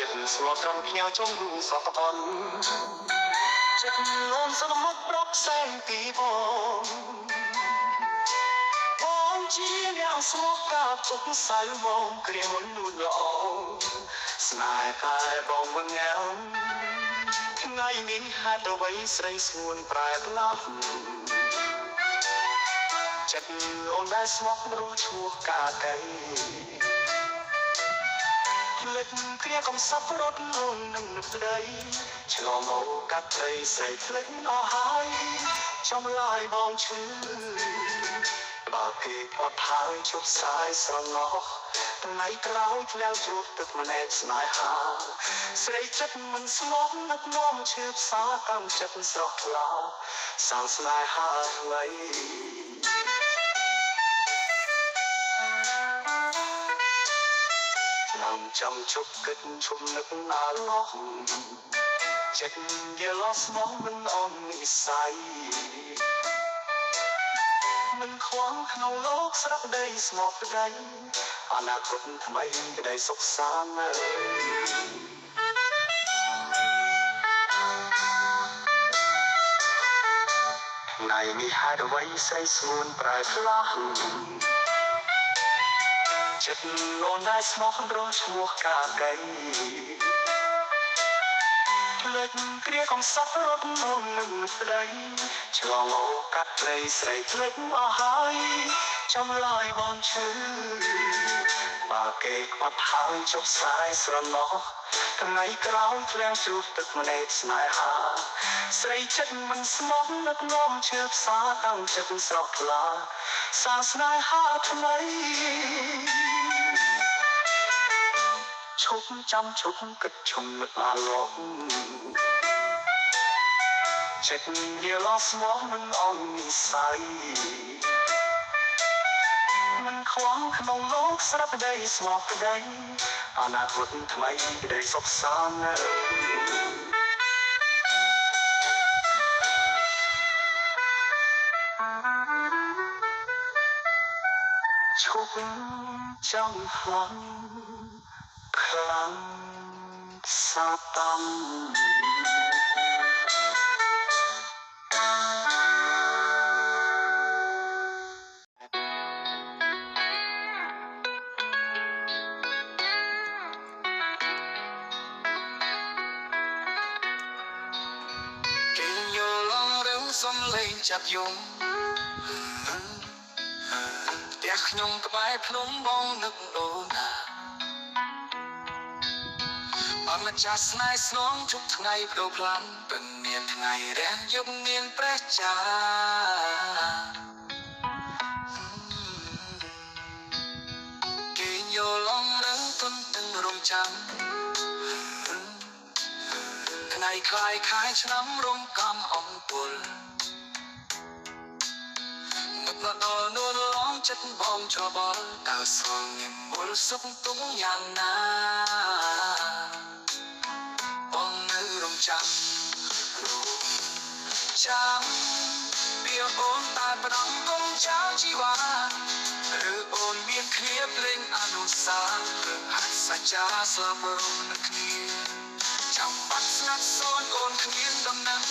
ចិត្តស្មោះត្រង់ផ្ញើជុំសពអន់ចិត្តអូនសន្មត់ប្រកសែងពីបងជាអ្នកស្មោះកាប់ទុកសៅមកគ្រាមុននួនល្អស្នេហ៍តែបងមិនងែវថ្ងៃនេះហេតុអ្វីស្រីស្ងួនប្រែផ្លាស់ចិត្តអូនដែលស្មោះរស់ឈ្មោះកាកៃភ្លេចគ្រាកំសត់រត់លងនឹងនឹកស្ដីឆ្លងមកកាត់ត្រីស្រីភ្លេចអស់ហើយចំឡាយបងឈឺបើគេអត់ហើយជប់សាយស្រណោះថ្ងៃក្រោយធ្លាវជួបទឹកម្លែកស្នេហាស្រីចិត្តមិនស្មោះនឹកនាំឈឺផ្សាកម្មចិត្តស្រស់ថ្លាសាងស្នេហាថ្មីចាំជប់គិតជុំនឹកណាឡោះចិត្តយល់ស្មោះមិនអន់និស័យមិនខ្វល់ក្នុងលោកស្រាប់ដីស្មោះប្តីអនាគតថ្មីក្តីសុខសាន្តថ្ងៃនេះហេតុអ្វីស្រីស្ងួនប្រែផ្លាស់ចិត្តអូនដែលស្មោះរស់ឈ្មោះកាកៃភ្លេចគ្រាកំសត់រត់មកនឹងស្ដីឆ្លងអូកាត់ព្រៃស្រីភ្លេចអស់ហើយចំឡាយបងឈឺបើគេខ្វាត់ហើយជប់សាយស្រណោះថ្ងៃក្រោយធ្លាក់ជួបទឹកម្លែកស្នេហាស្រីចិត្តមិនស្មោះនឹកនាំឈឺផ្សាតាំងចិត្តស្រស់ថ្លាសាស្នេហាថ្មីឈប់ចាំឈប់គិតឈុំនឹកអាឡោះចិត្តយល់ស្មោះមិនអន់និស័យមិនខ្វល់ក្នុងលោកស្រាប់ដីស្មោះប្តីអនាគតថ្មីក្តីសុខសាន្តឈប់ចាំខ្លាំងសាតាំសំឡេងចាប់យំផ្ទះខ្ញុំក្បែរភ្នំបងនឹកអូនណាបានមកចាស់ស្នេហ៍ស្នងជប់ថ្ងៃបដូរផ្លាន់ពឹងមានថ្ងៃរាំងយប់មានព្រះចាគេយល់ឡងរឹងទុនទាំងរំចាំថ្ងៃខ្លាយខែឆ្នាំរំកំអំពុលនឹកដល់នួនឡងចិត្តបងច្របល់តើសងញមុលសុខទុំយ៉ាងណាបងនៅរំចាំចាំពីអូនតែប្រដងគុំចៅជីវ៉ាឬអូនមានគ្នាភ្លេងអនុសាសន៍ឬហាត់សច្ចាស្លាប់មើលនឹងគ្នាចាំបាត់ស្ងាត់សូនអូនគ្មានដំណឹង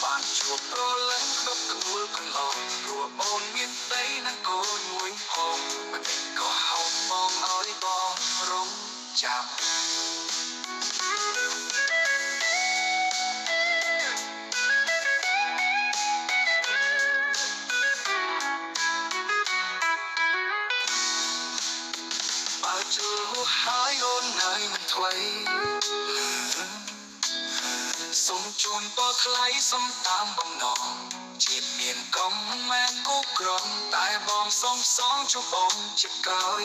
បានជួបប្រលឹងគ្រប់ទួលកន្លងព្រោះអូនមានដីនិងកូនមួយផងមិនក៏ហៅបងឲ្យបងរំចាំបើជួបហើយអូននៅមិនថ្មីសូមជូនពរថ្លៃសូមតាមបំណងជាតិមានកុំមែនគូក្រំតែបងសូមសងជួបអូនជាក្រោយ